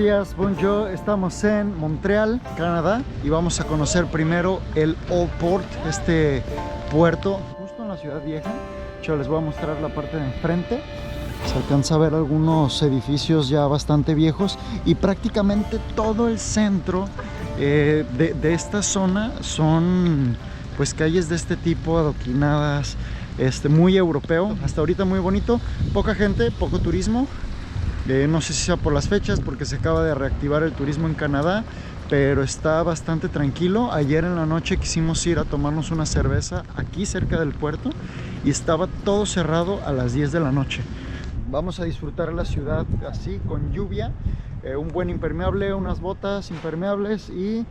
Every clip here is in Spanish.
días, bonjour. Estamos en Montreal, Canadá, y vamos a conocer primero el Old Port, este puerto justo en la ciudad vieja. Yo les voy a mostrar la parte de enfrente. Se alcanza a ver algunos edificios ya bastante viejos y prácticamente todo el centro de esta zona son pues calles de este tipo, adoquinadas, muy europeo. Hasta ahorita muy bonito, poca gente, poco turismo. No sé si sea por las fechas, porque se acaba de reactivar el turismo en Canadá, pero está bastante tranquilo. Ayer en la noche quisimos ir a tomarnos una cerveza aquí cerca del puerto y estaba todo cerrado a las 10 de la noche. Vamos a disfrutar la ciudad así, con lluvia, un buen impermeable, unas botas impermeables y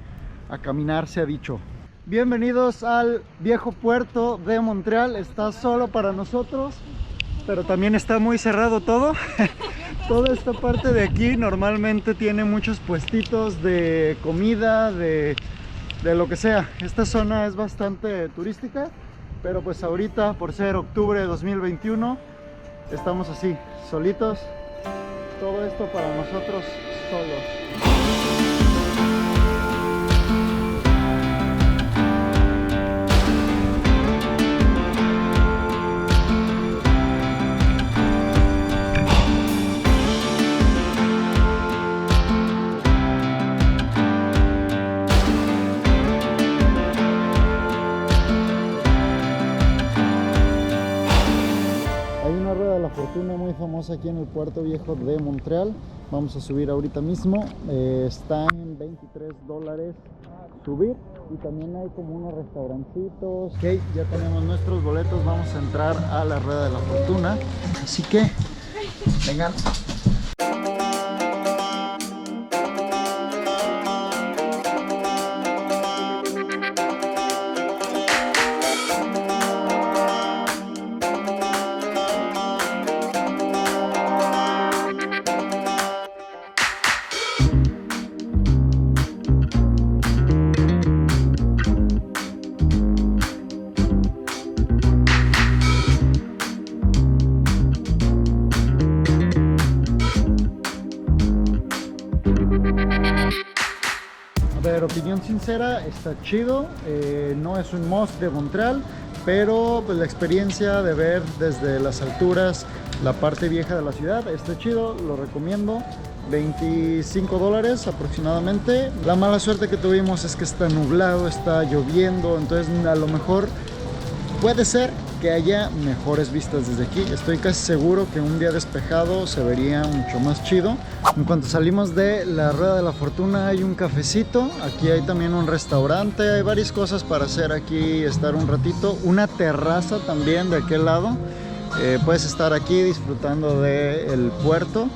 a caminar, se ha dicho. Bienvenidos al viejo puerto de Montreal. Está solo para nosotros, pero también está muy cerrado todo. Toda esta parte de aquí normalmente tiene muchos puestitos de comida, de lo que sea. Esta zona es bastante turística, pero pues ahorita, por ser octubre de 2021, estamos así, solitos. Todo esto para nosotros solos. Fortuna muy famosa aquí en el puerto viejo de Montreal. Vamos a subir ahorita mismo. Está en $23 subir, y también hay como unos restaurancitos. Ok, ya tenemos nuestros boletos, vamos a entrar a la rueda de la fortuna, así que vengan. Opinión sincera, está chido, no es un must de Montreal, pero pues la experiencia de ver desde las alturas la parte vieja de la ciudad está chido, lo recomiendo. $25 aproximadamente. La mala suerte que tuvimos es que está nublado, está lloviendo, entonces a lo mejor puede ser que haya mejores vistas desde aquí. Estoy casi seguro que un día despejado se vería mucho más chido. En cuanto salimos de la rueda de la fortuna hay un cafecito, aquí hay también un restaurante, hay varias cosas para hacer aquí, estar un ratito, una terraza también de aquel lado. Puedes estar aquí disfrutando del puerto.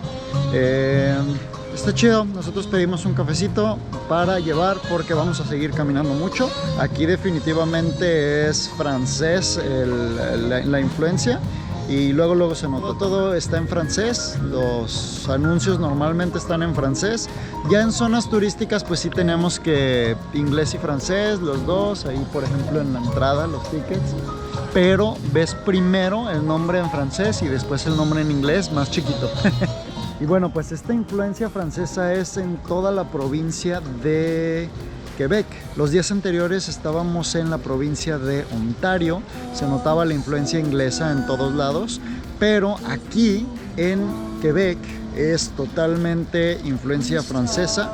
Está chido. Nosotros pedimos un cafecito para llevar porque vamos a seguir caminando mucho. Aquí definitivamente es francés la influencia, y luego se nota. Todo está en francés, los anuncios normalmente están en francés. Ya en zonas turísticas pues sí tenemos que inglés y francés, los dos. Ahí por ejemplo en la entrada los tickets, pero ves primero el nombre en francés y después el nombre en inglés más chiquito. Y bueno, pues esta influencia francesa es en toda la provincia de Quebec. Los días anteriores estábamos en la provincia de Ontario, se notaba la influencia inglesa en todos lados, pero aquí en Quebec es totalmente influencia francesa.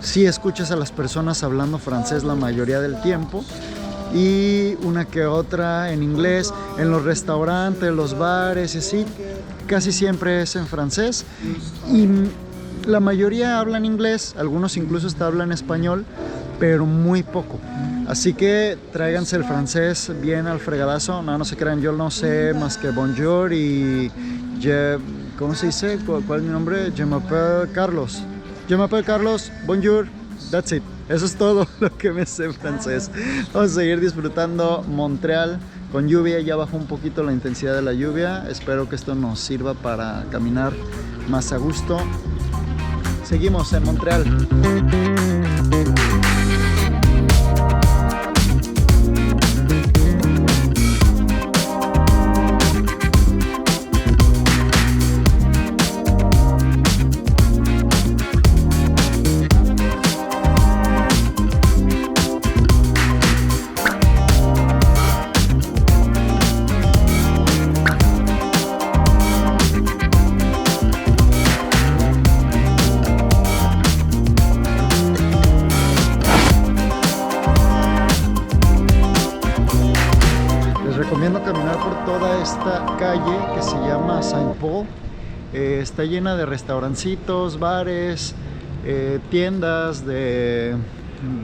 Sí escuchas a las personas hablando francés la mayoría del tiempo, y una que otra en inglés. En los restaurantes, los bares y así, casi siempre es en francés, y la mayoría hablan inglés, algunos incluso hasta hablan español, pero muy poco. Así que tráiganse el francés bien al fregadazo. No se crean, yo no sé más que bonjour y ¿cómo se dice? ¿Cuál es mi nombre? Je m'appelle Carlos. Je m'appelle Carlos, bonjour, that's it. Eso es todo lo que me sé francés. Vamos a seguir disfrutando Montreal con lluvia. Ya bajó un poquito la intensidad de la lluvia. Espero que esto nos sirva para caminar más a gusto. Seguimos en Montreal. recomiendo caminar por toda esta calle que se llama Saint-Paul. Está llena de restaurancitos, bares, tiendas de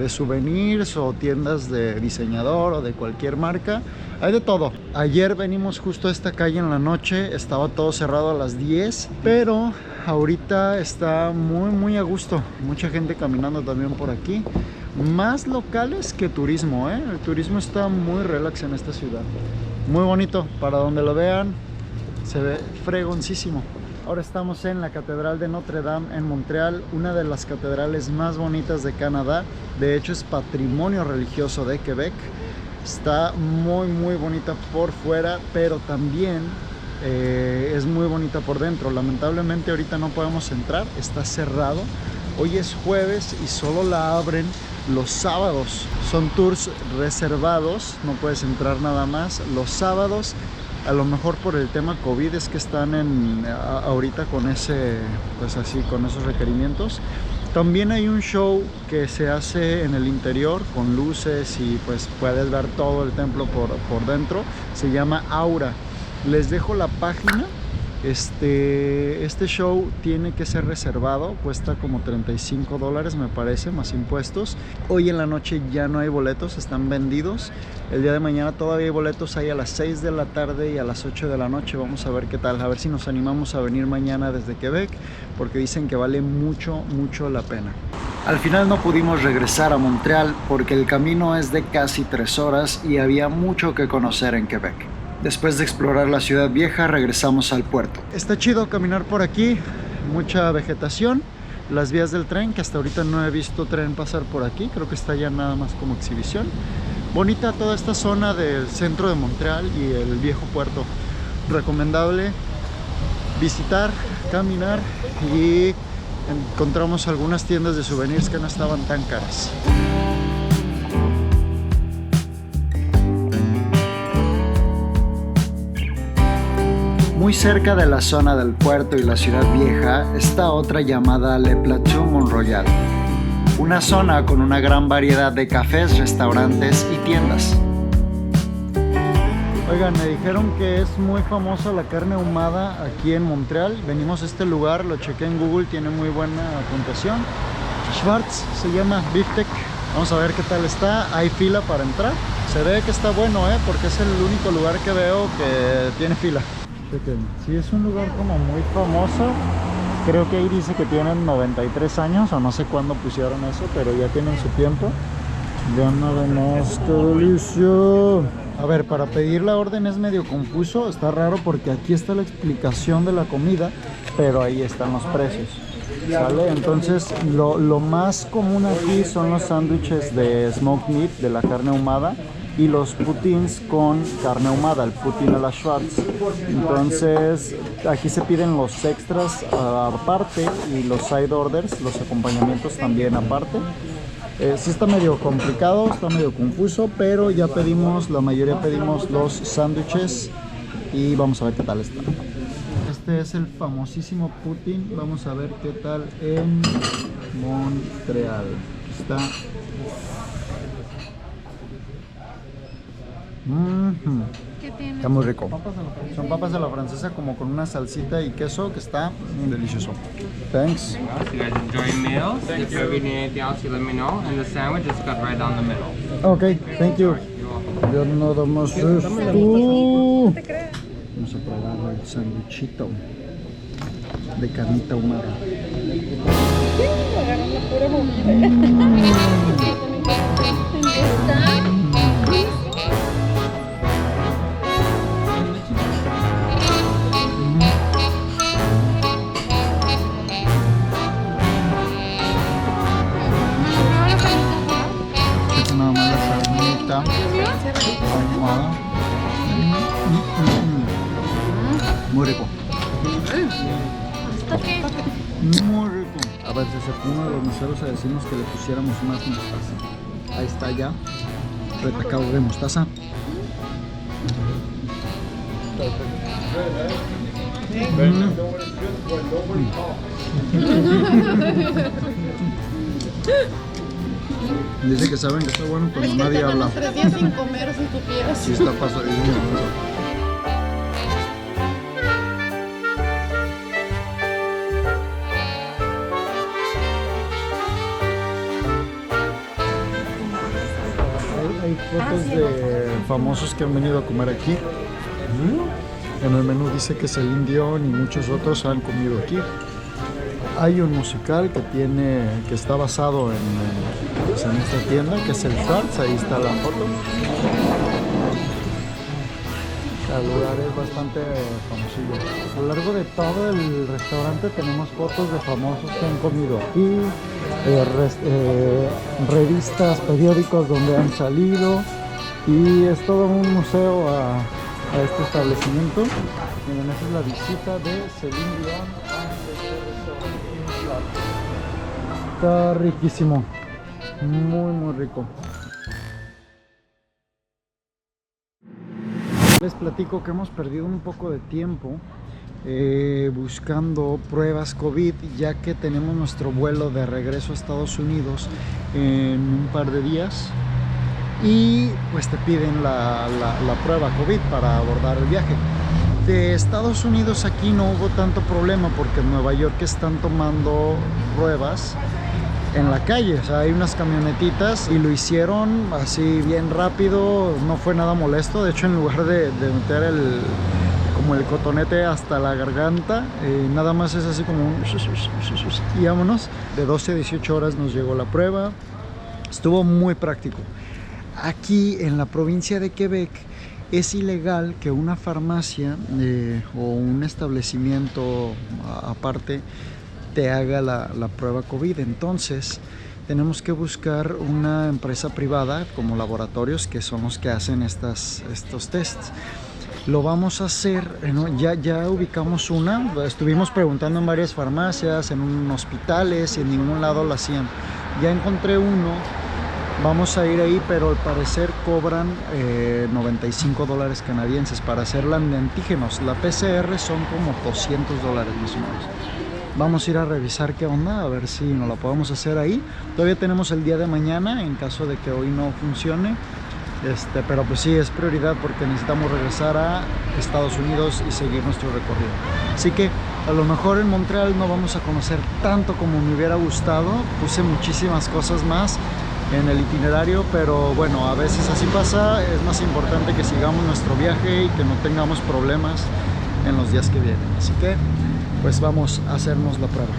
souvenirs o tiendas de diseñador o de cualquier marca. Hay de todo. Ayer venimos justo a esta calle en la noche, estaba todo cerrado a las 10, pero ahorita está muy a gusto. Mucha gente caminando también por aquí. Más locales que turismo, ¿eh? El turismo está muy relax en esta ciudad. Muy bonito, para donde lo vean, se ve fregoncísimo. Ahora estamos en la Catedral de Notre Dame en Montreal, una de las catedrales más bonitas de Canadá. De hecho, es patrimonio religioso de Quebec. Está muy bonita por fuera, pero también es muy bonita por dentro. Lamentablemente ahorita no podemos entrar, está cerrado. Hoy es jueves y solo la abren los sábados. Son tours reservados, no puedes entrar nada más los sábados. A lo mejor por el tema COVID es que están ahorita con con esos requerimientos. También hay un show que se hace en el interior con luces y pues puedes ver todo el templo por dentro. Se llama Aura. Les dejo la página. Este show tiene que ser reservado, cuesta como $35 me parece, más impuestos. Hoy en la noche ya no hay boletos, están vendidos. El día de mañana todavía hay boletos, hay a las 6 de la tarde y a las 8 de la noche. Vamos a ver qué tal, a ver si nos animamos a venir mañana desde Quebec, porque dicen que vale mucho la pena. Al final no pudimos regresar a Montreal porque el camino es de casi 3 horas y había mucho que conocer en Quebec. Después de explorar la ciudad vieja, regresamos al puerto. Está chido caminar por aquí, mucha vegetación. Las vías del tren, que hasta ahorita no he visto tren pasar por aquí, creo que está ya nada más como exhibición. Bonita toda esta zona del centro de Montreal y el viejo puerto. Recomendable visitar, caminar, y encontramos algunas tiendas de souvenirs que no estaban tan caras. Muy cerca de la zona del puerto y la ciudad vieja está otra llamada Le Plateau Mont-Royal, una zona con una gran variedad de cafés, restaurantes y tiendas. Oigan, me dijeron que es muy famosa la carne ahumada aquí en Montreal. Venimos a este lugar, lo chequé en Google, tiene muy buena puntuación. Schwartz se llama Beefsteak. Vamos a ver qué tal está. Hay fila para entrar. Se ve que está bueno, porque es el único lugar que veo que tiene fila. Sí, es un lugar como muy famoso. Creo que ahí dice que tienen 93 años o no sé cuándo pusieron eso, pero ya tienen su tiempo. Ya nada más, qué delicia. A ver, para pedir la orden es medio confuso, está raro porque aquí está la explicación de la comida, pero ahí están los precios. ¿Sale? Entonces lo más común aquí son los sándwiches de smoked meat, de la carne ahumada, y los poutines con carne ahumada, el poutine a la Schwartz. Entonces aquí se piden los extras aparte y los side orders, los acompañamientos también aparte. Sí está medio complicado, está medio confuso, pero ya pedimos, la mayoría pedimos los sándwiches y vamos a ver qué tal está. Este es el famosísimo poutine, vamos a ver qué tal en Montreal. Está... ¿Qué tiene? Está muy rico. Son papas a la francesa como con una salsita y queso que está delicioso. Thanks. You guys enjoy meals. If you ever need anything else, you let me know. And the sandwich is cut right down the middle. Ok, thank you. Ya nada más esto. No te creas. Vamos a probar el sándwichito de carnita ahumada. Agarran la pura comida. Nada más la carnita ahumada. Muy rico. Muy rico. A ver, se acercó uno de los meseros a decirnos que le pusiéramos más mostaza. Ahí está ya. Retacado de mostaza. Dice que saben que está bueno cuando nadie habla. 3 días sin comer si supieras. Sí está pasadísimo. Hay fotos de famosos que han venido a comer aquí. En el menú dice que Celine Dion y muchos otros han comido aquí. Hay un musical que está basado pues en esta tienda, que es el Schwartz. Ahí está la foto. El lugar es bastante famosillo. A lo largo de todo el restaurante tenemos fotos de famosos que han comido aquí, revistas, periódicos donde han salido, y es todo un museo a este establecimiento. Miren, esa es la visita de Celine Dion a este restaurante. Está riquísimo, muy rico. Les platico que hemos perdido un poco de tiempo buscando pruebas COVID, ya que tenemos nuestro vuelo de regreso a Estados Unidos en un par de días, y pues te piden la prueba COVID para abordar el viaje. De Estados Unidos aquí no hubo tanto problema porque en Nueva York están tomando pruebas en la calle, o sea, hay unas camionetitas y lo hicieron así bien rápido, no fue nada molesto. De hecho, en lugar de meter como el cotonete hasta la garganta, nada más es así como un y vámonos. De 12 a 18 horas nos llegó la prueba, estuvo muy práctico. Aquí en la provincia de Quebec es ilegal que una farmacia o un establecimiento aparte te haga la prueba COVID. Entonces tenemos que buscar una empresa privada como laboratorios, que son los que hacen estos tests. Lo vamos a hacer, ya ubicamos una, estuvimos preguntando en varias farmacias, en hospitales, y en ningún lado lo hacían. Ya encontré uno, vamos a ir ahí, pero al parecer cobran $95 canadienses para hacerla de antígenos. La PCR son como $200 más o menos. Vamos a ir a revisar qué onda, a ver si nos la podemos hacer ahí. Todavía tenemos el día de mañana en caso de que hoy no funcione. Pero pues sí, es prioridad porque necesitamos regresar a Estados Unidos y seguir nuestro recorrido. Así que a lo mejor en Montreal no vamos a conocer tanto como me hubiera gustado. Puse muchísimas cosas más en el itinerario, pero bueno, a veces así pasa. Es más importante que sigamos nuestro viaje y que no tengamos problemas en los días que vienen. Así que pues vamos a hacernos la prueba.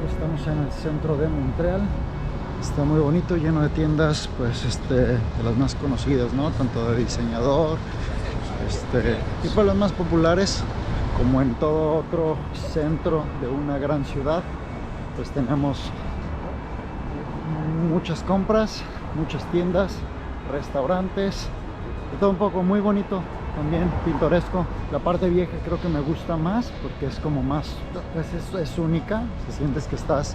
Estamos en el centro de Montreal. Está muy bonito, lleno de tiendas, pues de las más conocidas, ¿no? Tanto de diseñador, y pues las más populares. Como en todo otro centro de una gran ciudad, pues tenemos muchas compras, muchas tiendas, restaurantes, de todo un poco. Muy bonito, también pintoresco. La parte vieja creo que me gusta más porque es como más, pues es única, se sientes que estás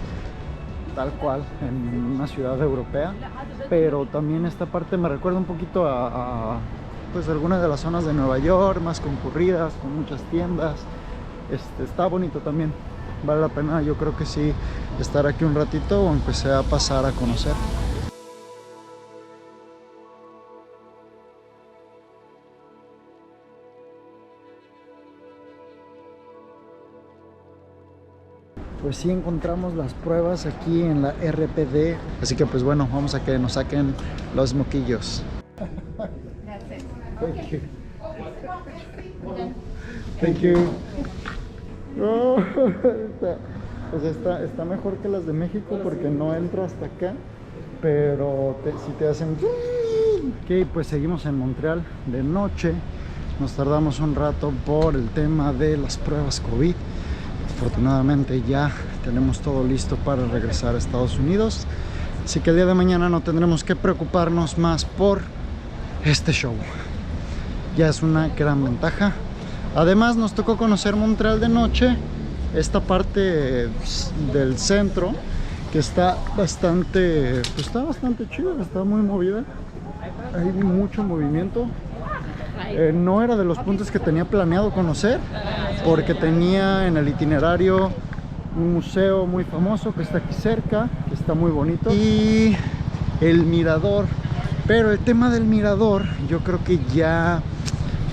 tal cual en una ciudad europea. Pero también esta parte me recuerda un poquito a pues algunas de las zonas de Nueva York, más concurridas, con muchas tiendas. Está bonito también, vale la pena, yo creo que sí, estar aquí un ratito, o aunque sea pasar a conocer. Pues sí, encontramos las pruebas aquí en la RPD, así que pues bueno, vamos a que nos saquen los moquillos. Thank you. Thank you. Oh, pues está mejor que las de México porque no entra hasta acá, pero si te hacen... Ok, pues seguimos en Montreal de noche. Nos tardamos un rato por el tema de las pruebas COVID. Afortunadamente ya tenemos todo listo para regresar a Estados Unidos, así que el día de mañana no tendremos que preocuparnos más por este show. Ya es una gran ventaja. Además nos tocó conocer Montreal de noche, esta parte del centro, que está bastante, pues está bastante chido, está muy movida. Hay mucho movimiento. No era de los puntos que tenía planeado conocer, porque tenía en el itinerario un museo muy famoso que está aquí cerca, que está muy bonito, y el mirador. Pero el tema del mirador yo creo que ya,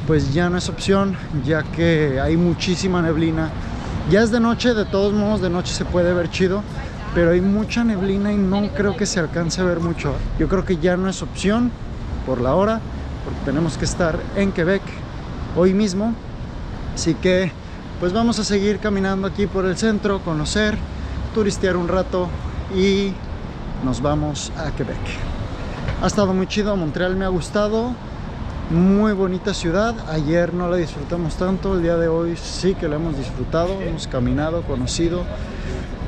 pues ya no es opción, ya que hay muchísima neblina. Ya es de noche, de todos modos de noche se puede ver chido, pero hay mucha neblina y no creo que se alcance a ver mucho. Yo creo que ya no es opción por la hora, porque tenemos que estar en Quebec hoy mismo. Así que pues vamos a seguir caminando aquí por el centro, conocer, turistear un rato y nos vamos a Quebec. Ha estado muy chido, Montreal me ha gustado, muy bonita ciudad. Ayer no la disfrutamos tanto, el día de hoy sí que la hemos disfrutado, hemos caminado, conocido,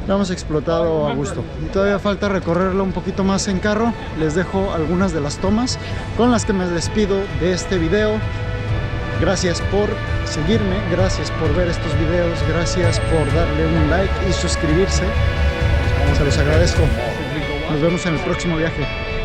la hemos explotado a gusto. Y todavía falta recorrerlo un poquito más en carro. Les dejo algunas de las tomas con las que me despido de este video. Gracias por seguirme, gracias por ver estos videos, gracias por darle un like y suscribirse. Se los agradezco. Nos vemos en el próximo viaje.